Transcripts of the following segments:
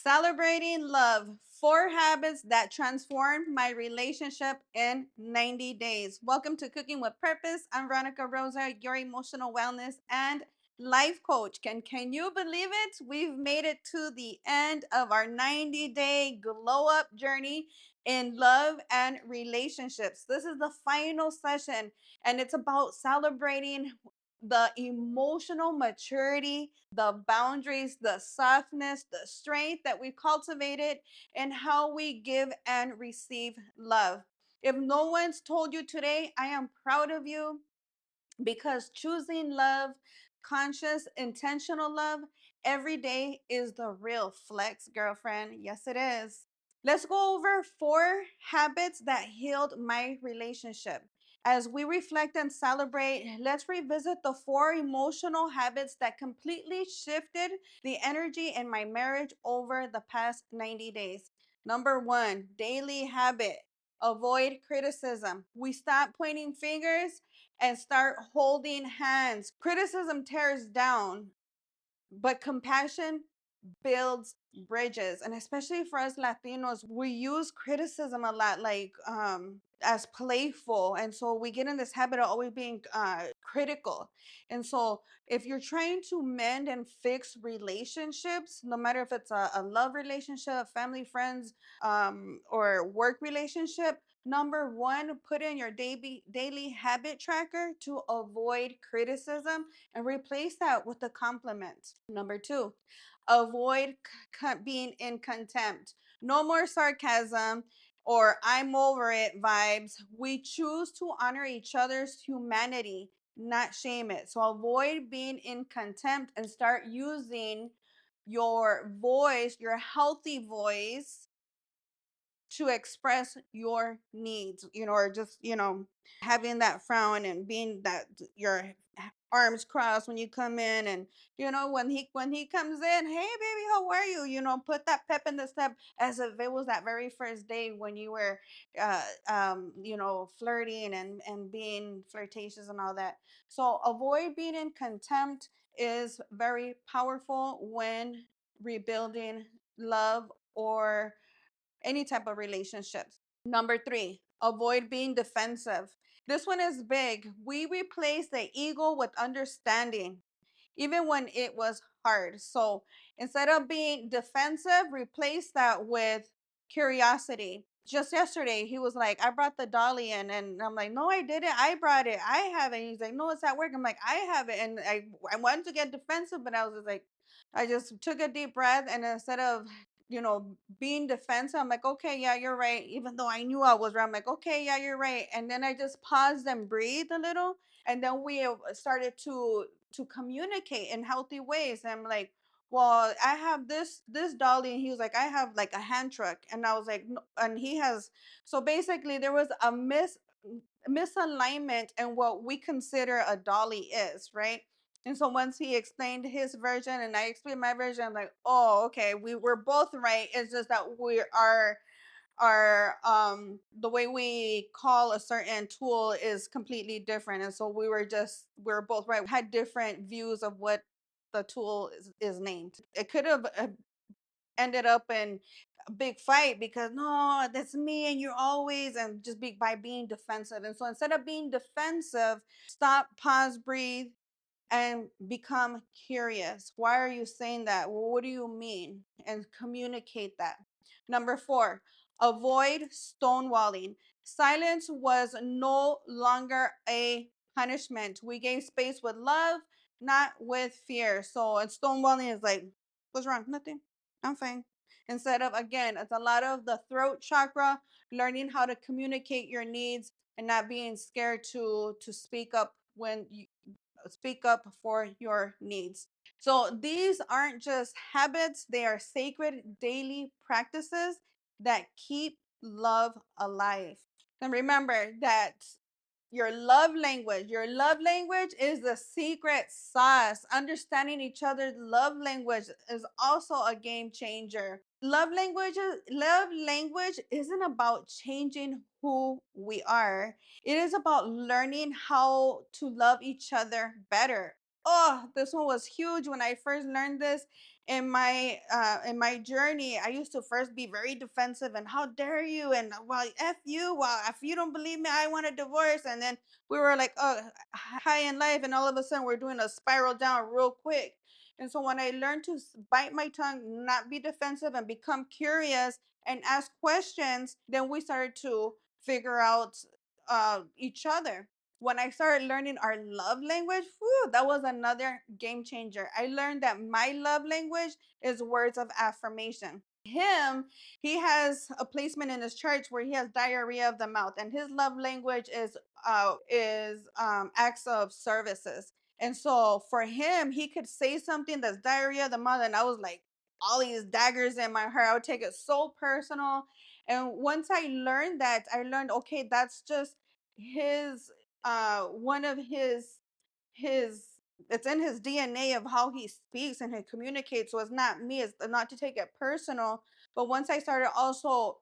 Celebrating love. 4 habits that transformed my relationship in 90 days. Welcome to Cooking with Purpose. I'm Veronica, Rosa, your emotional wellness and life coach. Can you believe it? We've made it to the end of our 90-day glow up journey in love and relationships. This is the final session, and it's about celebrating the emotional maturity, the boundaries, the softness, the strength that we cultivated, and how we give and receive love. If no one's told you today, I am proud of you because choosing love, conscious, intentional love every day is the real flex, girlfriend. Yes, it is. Let's go over 4 habits that healed my relationship. As we reflect and celebrate, let's revisit the 4 emotional habits that completely shifted the energy in my marriage over the past 90 days. Number 1, daily habit. Avoid criticism. We stop pointing fingers and start holding hands. Criticism tears down, but compassion builds bridges. And especially for us Latinos, we use criticism a lot, like as playful, and so we get in this habit of always being critical. And so if you're trying to mend and fix relationships, no matter if it's a love relationship, family, friends, or work relationship, number 1, put in your daily habit tracker to avoid criticism and replace that with a compliment. Number 2, avoid being in contempt. No more sarcasm or I'm over it vibes. We choose to honor each other's humanity, not shame it. So avoid being in contempt and start using your voice, your healthy voice, to express your needs, or just, having that frown and being that your arms crossed when you come in, and when he comes in, hey baby, how are you, put that pep in the step as if it was that very first day when you were flirting and being flirtatious and all that. So avoid being in contempt is very powerful when rebuilding love or any type of relationships. Number 3, avoid being defensive. This one is big. We replace the ego with understanding, even when it was hard. So instead of being defensive, replace that with curiosity. Just yesterday, he was like, I brought the dolly in. And I'm like, no, I didn't. I brought it. I have it. And he's like, no, it's at work. I'm like, I have it. And I wanted to get defensive, but I was just like, I just took a deep breath. And instead of, being defensive, I'm like, okay, yeah, you're right. Even though I knew I was right, I'm like, okay, yeah, you're right. And then I just paused and breathed a little. And then we started to communicate in healthy ways. And I'm like, well, I have this dolly, and he was like, I have like a hand truck, and I was like, no, and he has. So basically, there was a misalignment in what we consider a dolly is, right? And so once he explained his version and I explained my version, I'm like, oh, okay, we were both right. It's just that we are the way we call a certain tool is completely different. And so we were both right. We had different views of what the tool is named. It could have ended up in a big fight because no, that's me and you're always, and just by being defensive. And so instead of being defensive, stop, pause, breathe, and become curious. Why are you saying that? Well, what do you mean? And communicate that. Number 4, avoid stonewalling. Silence was no longer a punishment. We gave space with love, not with fear. So, and stonewalling is like, what's wrong? Nothing. I'm fine. Instead of, again, it's a lot of the throat chakra, learning how to communicate your needs and not being scared to speak up when you speak up for your needs. So these aren't just habits, they are sacred daily practices that keep love alive. And remember that your love language is the secret sauce. Understanding each other's love language is also a game changer. Love language isn't about changing who we are. It is about learning how to love each other better. Oh, this one was huge when I first learned this in my journey. I used to first be very defensive and how dare you, and well, f you, well, if you don't believe me, I want a divorce. And then we were like, oh, high in life, and all of a sudden we're doing a spiral down real quick. And so when I learned to bite my tongue, not be defensive, and become curious and ask questions, then we started to figure out each other. When I started learning our love language, whew, that was another game changer. I learned that my love language is words of affirmation. Him, he has a placement in his church where he has diarrhea of the mouth, and his love language is acts of services. And so for him, he could say something that's diarrhea of the mouth, and I was like, all these daggers in my heart. I would take it so personal. And once I learned that, I learned, okay, that's just his one of his it's in his DNA of how he speaks and he communicates. So it's not me, it's not to take it personal. But once I started also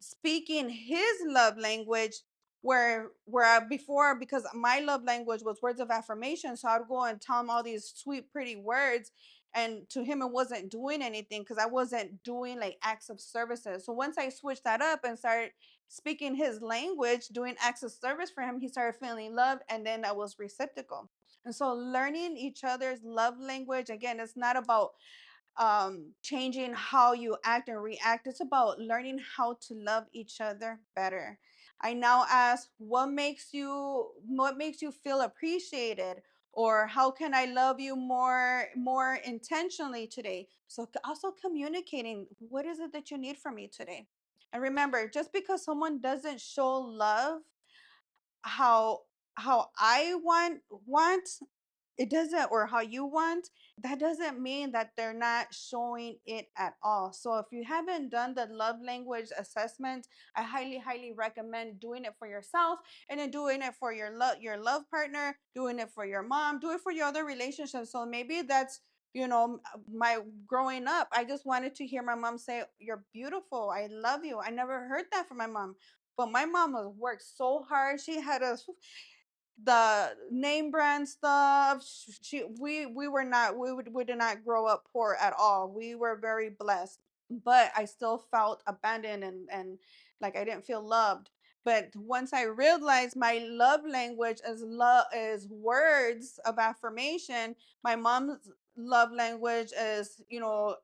speaking his love language, where before, because my love language was words of affirmation, so I'd go and tell him all these sweet pretty words, and to him it wasn't doing anything because I wasn't doing like acts of services. So once I switched that up and started speaking his language, doing acts of service for him, he started feeling love, and then I was reciprocal. And so learning each other's love language, again, it's not about changing how you act and react. It's about learning how to love each other better. I now ask, what makes you feel appreciated, or how can I love you more intentionally today? So also communicating, what is it that you need from me today? And remember, just because someone doesn't show love how I want it doesn't, or how you want, that doesn't mean that they're not showing it at all. So if you haven't done the love language assessment, I highly recommend doing it for yourself, and then doing it for your love partner, doing it for your mom, do it for your other relationships. So maybe that's, my growing up, I just wanted to hear my mom say, you're beautiful, I love you. I never heard that from my mom. But my mom was worked so hard. She had us the name brand stuff. We were not, we did not grow up poor at all. We were very blessed, but I still felt abandoned, and like I didn't feel loved. But once I realized my love language is words of affirmation, my mom's love language is,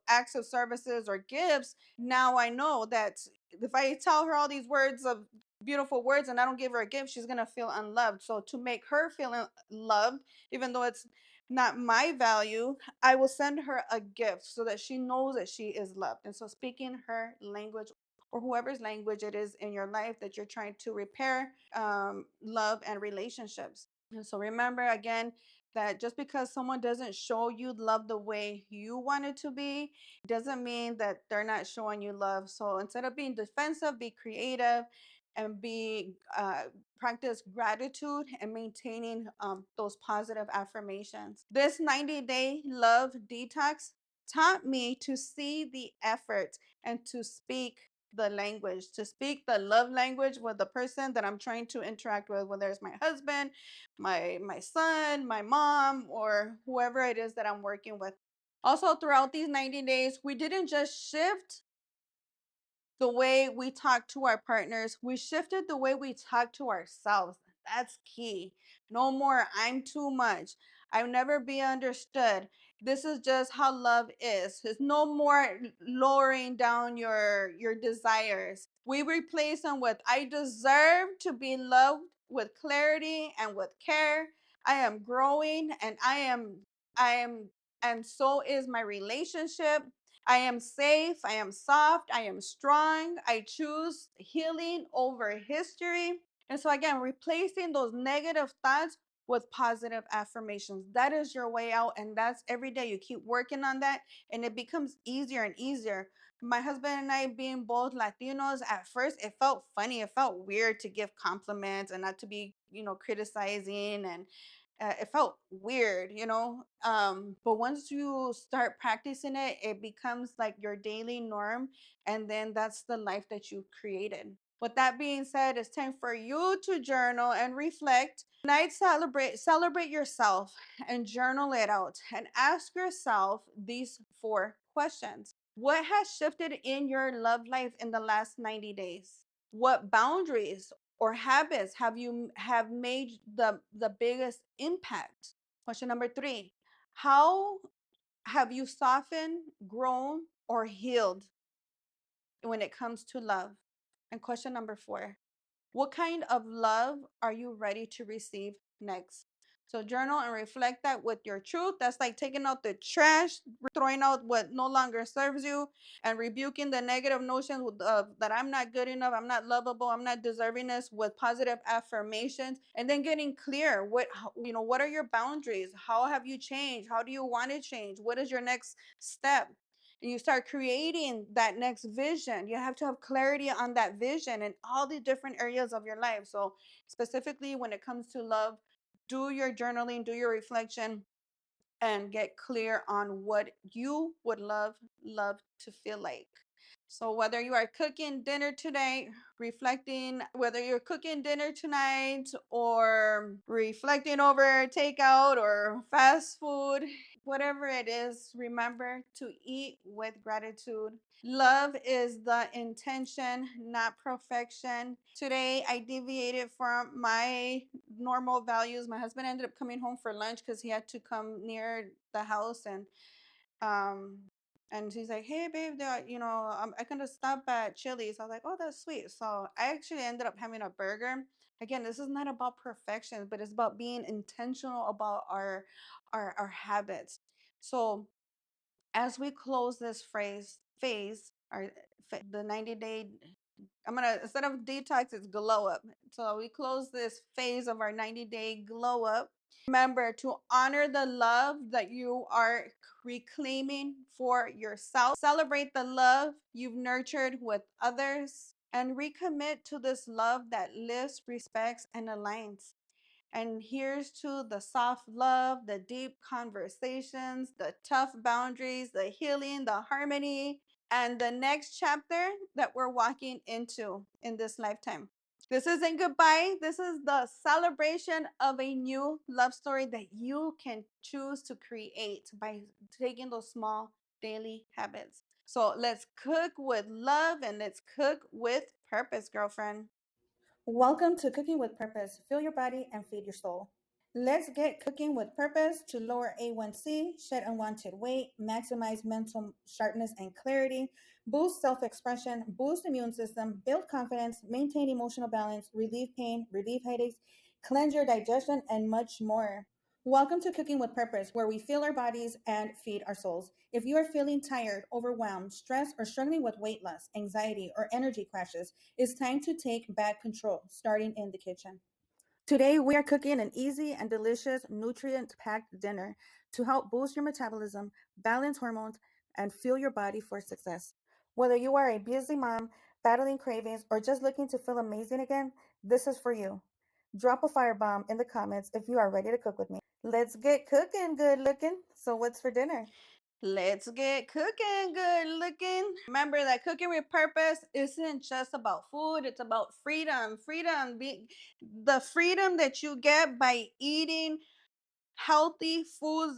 acts of services or gifts. Now I know that if I tell her all these words of beautiful words and I don't give her a gift, she's gonna feel unloved. So to make her feel loved, even though it's not my value, I will send her a gift so that she knows that she is loved. And so speaking her language, or whoever's language it is in your life that you're trying to repair, love and relationships. And so remember again that just because someone doesn't show you love the way you want it to be, doesn't mean that they're not showing you love. So instead of being defensive, be creative, and be practice gratitude and maintaining those positive affirmations. This 90-day love detox taught me to see the effort and to speak the language, to speak the love language with the person that I'm trying to interact with, whether it's my husband, my son, my mom, or whoever it is that I'm working with. Also, throughout these 90 days, we didn't just shift the way we talk to our partners, we shifted the way we talk to ourselves. That's key. No more, I'm too much. I'll never be understood. This is just how love is. There's no more lowering down your desires. We replace them with, I deserve to be loved with clarity and with care. I am growing, and I am and so is my relationship. I am safe. I am soft. I am strong. I choose healing over history. And so, again, replacing those negative thoughts with positive affirmations. That is your way out. And that's every day. You keep working on that, and it becomes easier and easier. My husband and I, being both Latinos, at first it felt funny. It felt weird to give compliments and not to be, criticizing, and it felt weird. But once you start practicing it, it becomes like your daily norm, and then that's the life that you created. With that being said, it's time for you to journal and reflect. Tonight, celebrate yourself and journal it out and ask yourself these 4 questions. What has shifted in your love life in the last 90 days? What boundaries or habits have made the biggest impact? Question number 3. How have you softened, grown, or healed when it comes to love? And question number 4. What kind of love are you ready to receive next? So journal and reflect that with your truth. That's like taking out the trash, throwing out what no longer serves you, and rebuking the negative notions that I'm not good enough, I'm not lovable, I'm not deserving this with positive affirmations, and then getting clear. What are your boundaries? How have you changed? How do you want to change? What is your next step? And you start creating that next vision. You have to have clarity on that vision in all the different areas of your life. So specifically when it comes to love, do your journaling, do your reflection, and get clear on what you would love to feel like. So whether you are cooking dinner tonight, reflecting whether you're cooking dinner tonight or reflecting over takeout or fast food, whatever it is, remember to eat with gratitude. Love is the intention, not perfection. Today, I deviated from my normal values. My husband ended up coming home for lunch because he had to come near the house, um and he's like, "Hey, babe, I gonna stop at Chili's." I was like, "Oh, that's sweet." So I actually ended up having a burger. Again, this is not about perfection, but it's about being intentional about our habits. So as we close this phrase phase, or the 90-day, I'm gonna, instead of detox, it's glow up. So we close this phase of our 90-day glow up. Remember to honor the love that you are reclaiming for yourself. Celebrate the love you've nurtured with others and recommit to this love that lives, respects, and aligns. And here's to the soft love, the deep conversations, the tough boundaries, the healing, the harmony, and the next chapter that we're walking into in this lifetime. This isn't goodbye. This is the celebration of a new love story that you can choose to create by taking those small daily habits. So let's cook with love and let's cook with purpose, girlfriend. Welcome to Cooking with Purpose. Fill your body and feed your soul. Let's get cooking with purpose to lower A1C, shed unwanted weight, maximize mental sharpness and clarity, boost self expression, boost immune system, build confidence, maintain emotional balance, relieve pain, relieve headaches, cleanse your digestion, and much more. Welcome to Cooking with Purpose, where we fill our bodies and feed our souls. If you are feeling tired, overwhelmed, stressed, or struggling with weight loss, anxiety, or energy crashes, it's time to take back control, starting in the kitchen. Today, we are cooking an easy and delicious, nutrient packed dinner to help boost your metabolism, balance hormones, and fuel your body for success. Whether you are a busy mom, battling cravings, or just looking to feel amazing again, this is for you. Drop a firebomb in the comments if you are ready to cook with me. Let's get cooking, good looking. So, what's for dinner? Let's get cooking good looking. Remember that cooking with purpose isn't just about food, it's about freedom. The freedom that you get by eating healthy foods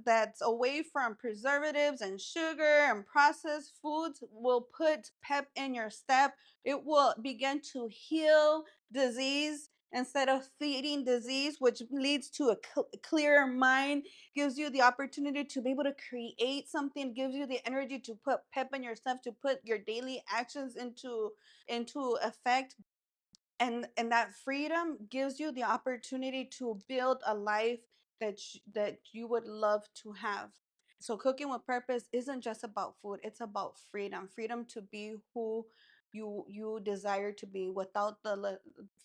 that's away from preservatives and sugar and processed foods will put pep in your step. It will begin to heal disease instead of feeding disease, which leads to a clearer mind, gives you the opportunity to be able to create something, gives you the energy to put pep in yourself, to put your daily actions into effect. And that freedom gives you the opportunity to build a life that you would love to have. So cooking with purpose isn't just about food, it's about freedom to be who you desire to be without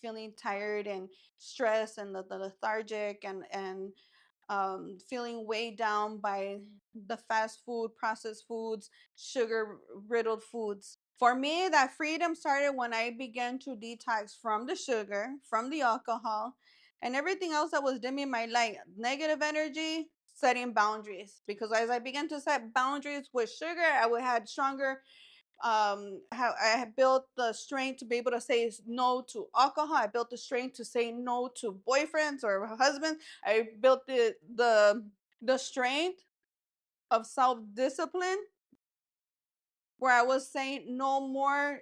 feeling tired and stressed and the lethargic and feeling weighed down by the fast food, processed foods, sugar riddled foods. For me, that freedom started when I began to detox from the sugar, from the alcohol, and everything else that was dimming my light. Negative energy, setting boundaries. Because as I began to set boundaries with sugar, I would have stronger I have built the strength to be able to say no to alcohol. I built the strength to say no to boyfriends or husbands. I built the strength of self discipline where I was saying no more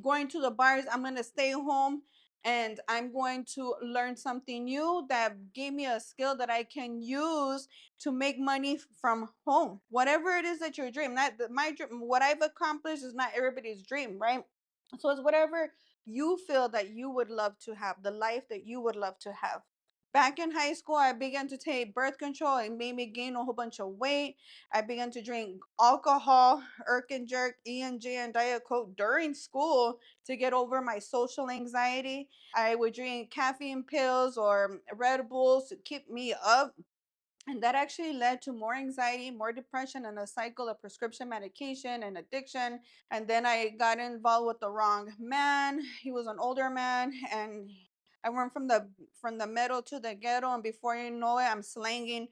going to the bars. I'm going to stay home and I'm going to learn something new that gave me a skill that I can use to make money from home. Whatever it is that your dream, not my dream, what I've accomplished is not everybody's dream, right? So it's whatever you feel that you would love to have, the life that you would love to have. Back in high school, I began to take birth control. It made me gain a whole bunch of weight. I began to drink alcohol, Irk and Jerk, E&J, and Diet Coke during school to get over my social anxiety. I would drink caffeine pills or Red Bulls to keep me up. And that actually led to more anxiety, more depression, and a cycle of prescription medication and addiction. And then I got involved with the wrong man. He was an older man, and I went from the meadow to the ghetto. And before you know it, I'm slanging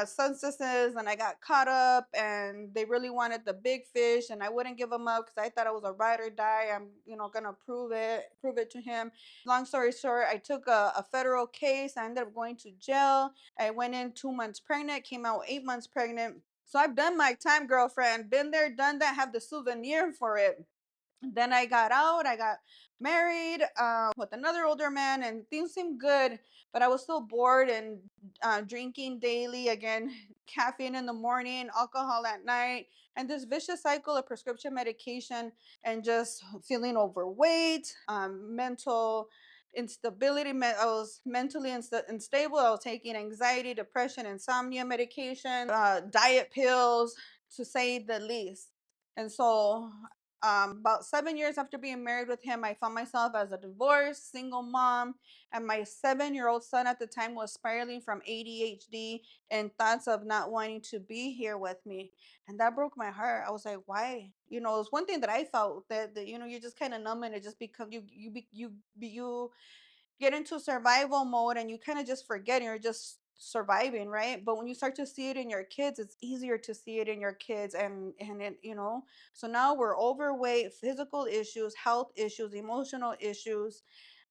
substances, and I got caught up. And they really wanted the big fish, and I wouldn't give them up because I thought I was a ride or die. I'm, gonna prove it to him. Long story short, I took a federal case. I ended up going to jail. I went in 2 months pregnant, came out 8 months pregnant. So I've done my time, girlfriend. Been there, done that, have the souvenir for it. Then I got out, I got married with another older man, and things seemed good, but I was still bored and drinking daily again, caffeine in the morning, alcohol at night, and this vicious cycle of prescription medication and just feeling overweight, mental instability. I was mentally unstable. I was taking anxiety, depression, insomnia medication, diet pills, to say the least. And so about 7 years after being married with him, I found myself as a divorced single mom, and my 7-year-old son at the time was spiraling from ADHD and thoughts of not wanting to be here with me, and that broke my heart. I was like, why? It's one thing that I felt that you just kind of numb and it just become you get into survival mode and you kind of just forget and you're just surviving, right? But when you start to see it in your kids, it's easier to see it in your kids, and so now we're overweight, physical issues, health issues, emotional issues,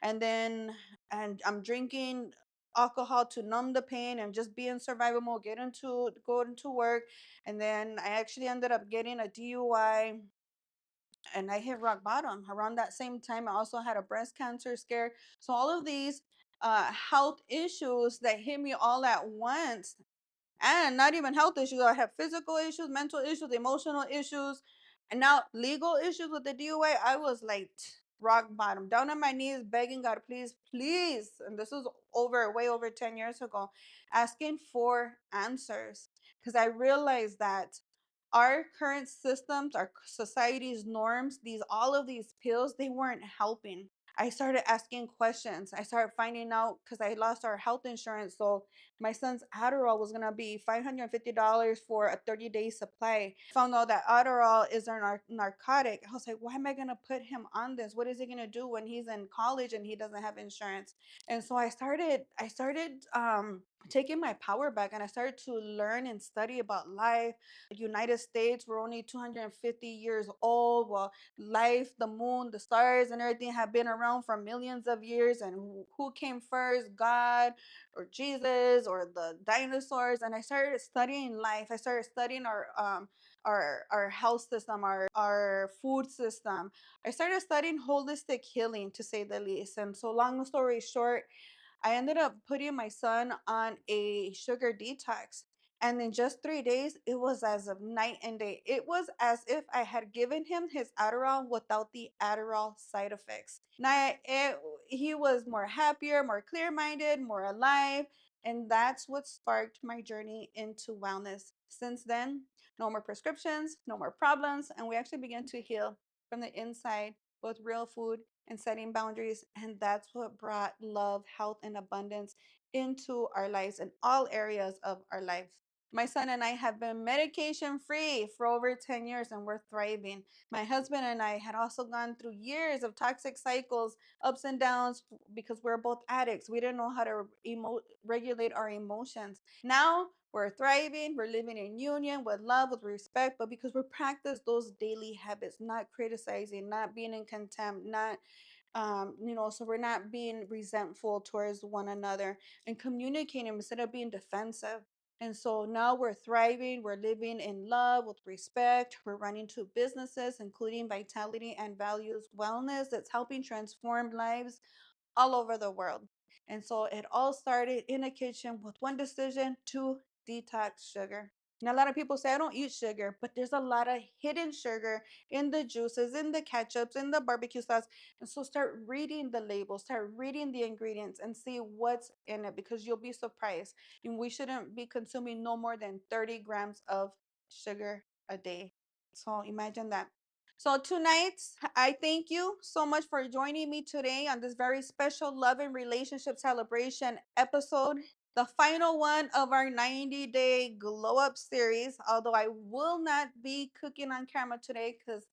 and then and I'm drinking alcohol to numb the pain and just be in survival mode, go into work, and then I actually ended up getting a DUI, and I hit rock bottom. Around that same time, I also had a breast cancer scare. So all of these health issues that hit me all at once, and not even health issues. I have physical issues, mental issues, emotional issues, and now legal issues with the DUA. I was like rock bottom, down on my knees, begging God, please, please. And this was way over 10 years ago, asking for answers because I realized that our current systems, our society's norms, all of these pills, they weren't helping. I started asking questions. I started finding out because I lost our health insurance. So my son's Adderall was gonna be $550 for a 30-day supply. Found out that Adderall is a narcotic. I was like, why am I gonna put him on this? What is he gonna do when he's in college and he doesn't have insurance? And so I started taking my power back, and I started to learn and study about life. United States, we're only 250 years old. Well, life, the moon, the stars, and everything have been around for millions of years. And who came first, God or Jesus or the dinosaurs? And I started studying life. I started studying our health system, our food system. I started studying holistic healing, to say the least. And so, long story short, I ended up putting my son on a sugar detox. And in just 3 days, it was as of night and day. It was as if I had given him his Adderall without the Adderall side effects. He was more happier, more clear minded, more alive. And that's what sparked my journey into wellness. Since then, no more prescriptions, no more problems. And we actually began to heal from the inside with real food and setting boundaries. And that's what brought love, health, and abundance into our lives in all areas of our lives. My son and I have been medication free for over 10 years and we're thriving. My husband and I had also gone through years of toxic cycles, ups and downs, because we're both addicts. We didn't know how to regulate our emotions. Now We're thriving, we're living in union with love, with respect, but because we practice those daily habits, not criticizing, not being in contempt, not so we're not being resentful towards one another and communicating instead of being defensive. And so now we're thriving, we're living in love with respect, we're running two businesses, including vitality and values wellness, that's helping transform lives all over the world. And so it all started in a kitchen with one decision to detox sugar. Now, a lot of people say, I don't eat sugar, but there's a lot of hidden sugar in the juices, in the ketchups, in the barbecue sauce. And so start reading the labels, start reading the ingredients and see what's in it because you'll be surprised. And we shouldn't be consuming no more than 30 grams of sugar a day. So imagine that. So tonight, I thank you so much for joining me today on this very special love and relationship celebration episode, the final one of our 90-day glow up series. Although I will not be cooking on camera today because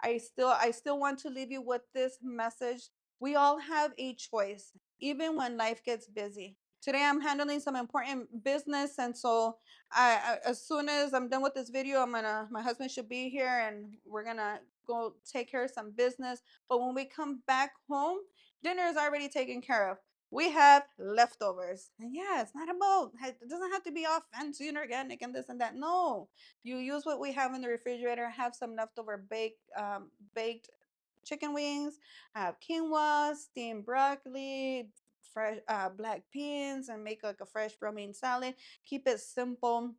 I still want to leave you with this message. We all have a choice, even when life gets busy. Today I'm handling some important business, and so as soon as I'm done with this video, my husband should be here, and we're gonna go take care of some business. But when we come back home, dinner is already taken care of. We have leftovers, and yeah, it's not about. It doesn't have to be all fancy and organic and this and that. No, you use what we have in the refrigerator. Have some leftover baked chicken wings. Have quinoa, steamed broccoli, fresh black beans, and make like a fresh romaine salad. Keep it simple.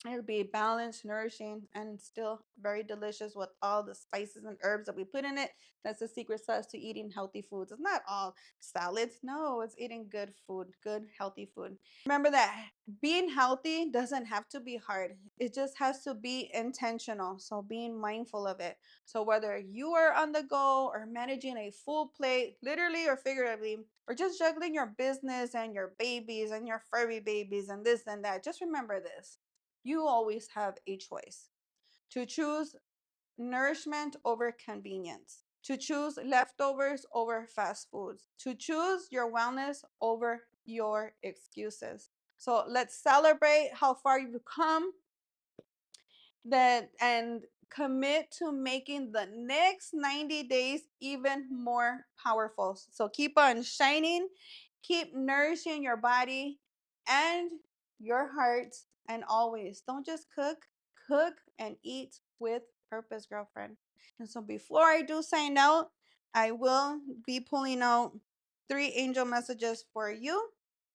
It'll be balanced, nourishing, and still very delicious with all the spices and herbs that we put in it. That's the secret sauce to eating healthy foods. It's not all salads. No, it's eating good food, good, healthy food. Remember that being healthy doesn't have to be hard. It just has to be intentional. So being mindful of it. So whether you are on the go or managing a full plate, literally or figuratively, or just juggling your business and your babies and your furry babies and this and that, just remember this: you always have a choice to choose nourishment over convenience, to choose leftovers over fast foods, to choose your wellness over your excuses. So let's celebrate how far you've come that and commit to making the next 90 days even more powerful. So keep on shining, keep nourishing your body and your heart, and always don't just cook and eat with purpose, girlfriend. And so before I do sign out, I will be pulling out three angel messages for you,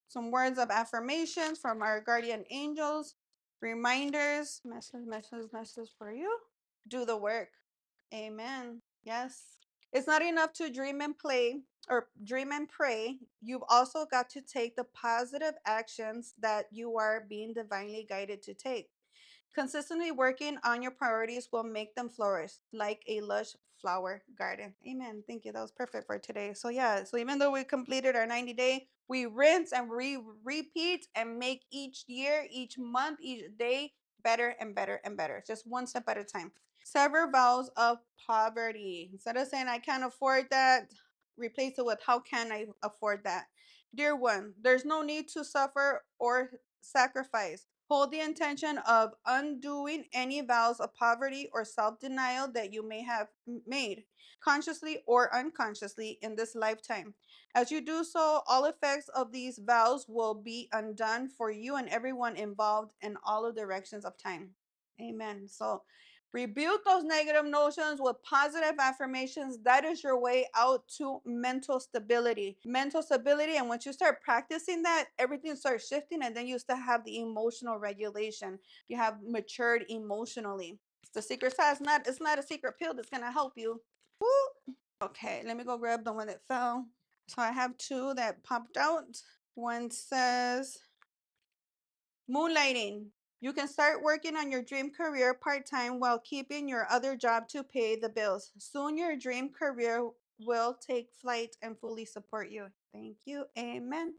some words of affirmations from our guardian angels, reminders, message for you. Do the work. Amen. Yes. It's not enough to dream and play or dream and pray. You've also got to take the positive actions that you are being divinely guided to take. Consistently working on your priorities will make them flourish like a lush flower garden. Amen. Thank you. That was perfect for today. So yeah, so even though we completed our 90-day, we rinse and repeat and make each year, each month, each day better and better and better. Just one step at a time. Sever vows of poverty. Instead of saying I can't afford that, replace it with how can I afford that? Dear one, there's no need to suffer or sacrifice. Hold the intention of undoing any vows of poverty or self denial that you may have made, consciously or unconsciously, in this lifetime. As you do so, all effects of these vows will be undone for you and everyone involved in all of directions of time. Amen. So, rebuke those negative notions with positive affirmations. That is your way out to mental stability. Mental stability. And once you start practicing that, everything starts shifting. And then you start have the emotional regulation. You have matured emotionally. It's the secret sauce. It's not a secret pill that's going to help you. Woo. Okay, let me go grab the one that fell. So I have two that popped out. One says, moonlighting. You can start working on your dream career part time while keeping your other job to pay the bills. Soon your dream career will take flight and fully support you. Thank you. Amen.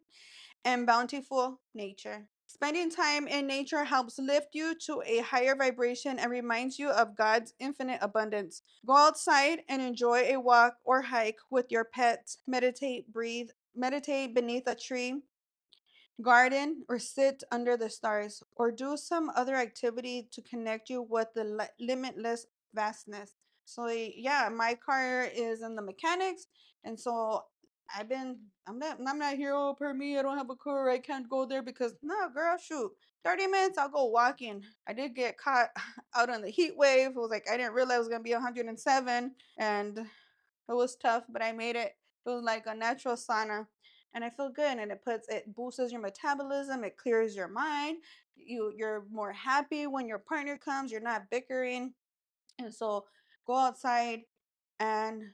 And bountiful nature. Spending time in nature helps lift you to a higher vibration and reminds you of God's infinite abundance. Go outside and enjoy a walk or hike with your pets. Meditate, breathe, meditate beneath a tree garden, or sit under the stars, or do some other activity to connect you with the limitless vastness. So yeah, my car is in the mechanics, and so I'm not here, oh, per me, I don't have a car, I can't go there, because no, girl, shoot, 30 minutes, I'll go walking. I did get caught out on the heat wave. It was like, I didn't realize it was gonna be 107, and it was tough, but I made it. It was like a natural sauna, and I feel good. And it boosts your metabolism. It clears your mind. You're more happy when your partner comes. You're not bickering, and so go outside and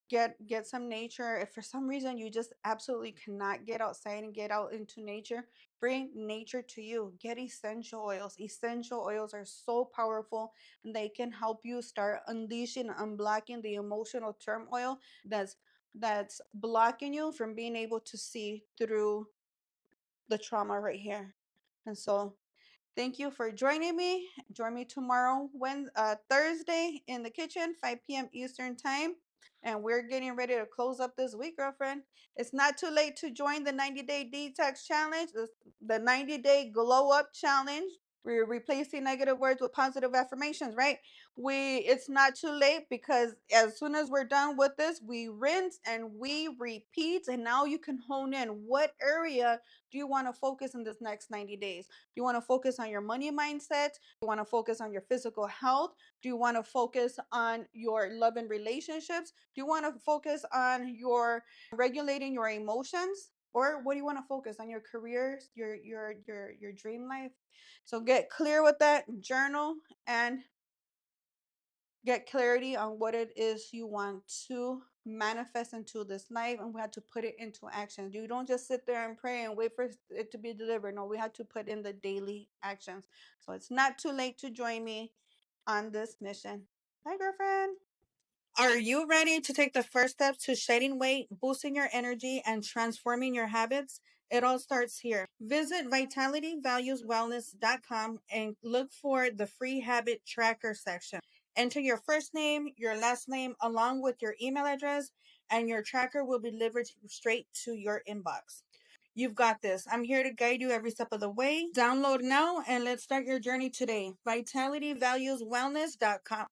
get some nature. If for some reason you just absolutely cannot get outside and get out into nature, bring nature to you. Get essential oils. Essential oils are so powerful, and they can help you start unleashing, unblocking the emotional turmoil that's blocking you from being able to see through the trauma right here. And so thank you for joining me. Join me tomorrow, Thursday, in the kitchen, 5 p.m. Eastern time. And we're getting ready to close up this week, girlfriend. It's not too late to join the 90-day detox challenge, the 90-day glow up challenge. We're replacing negative words with positive affirmations, right? It's not too late, because as soon as we're done with this, we rinse and we repeat. And now you can hone in, what area do you want to focus in this next 90 days? Do you want to focus on your money mindset? Do you want to focus on your physical health? Do you want to focus on your love and relationships? Do you want to focus on your regulating your emotions? Or what do you want to focus on, your careers, your dream life? So get clear with that, journal, and get clarity on what it is you want to manifest into this life, and we have to put it into action. You don't just sit there and pray and wait for it to be delivered. No, we have to put in the daily actions. So it's not too late to join me on this mission. Bye, girlfriend. Are you ready to take the first steps to shedding weight, boosting your energy, and transforming your habits? It all starts here. Visit vitalityvalueswellness.com and look for the free habit tracker section. Enter your first name, your last name, along with your email address, and your tracker will be delivered straight to your inbox. You've got this. I'm here to guide you every step of the way. Download now and let's start your journey today. vitalityvalueswellness.com.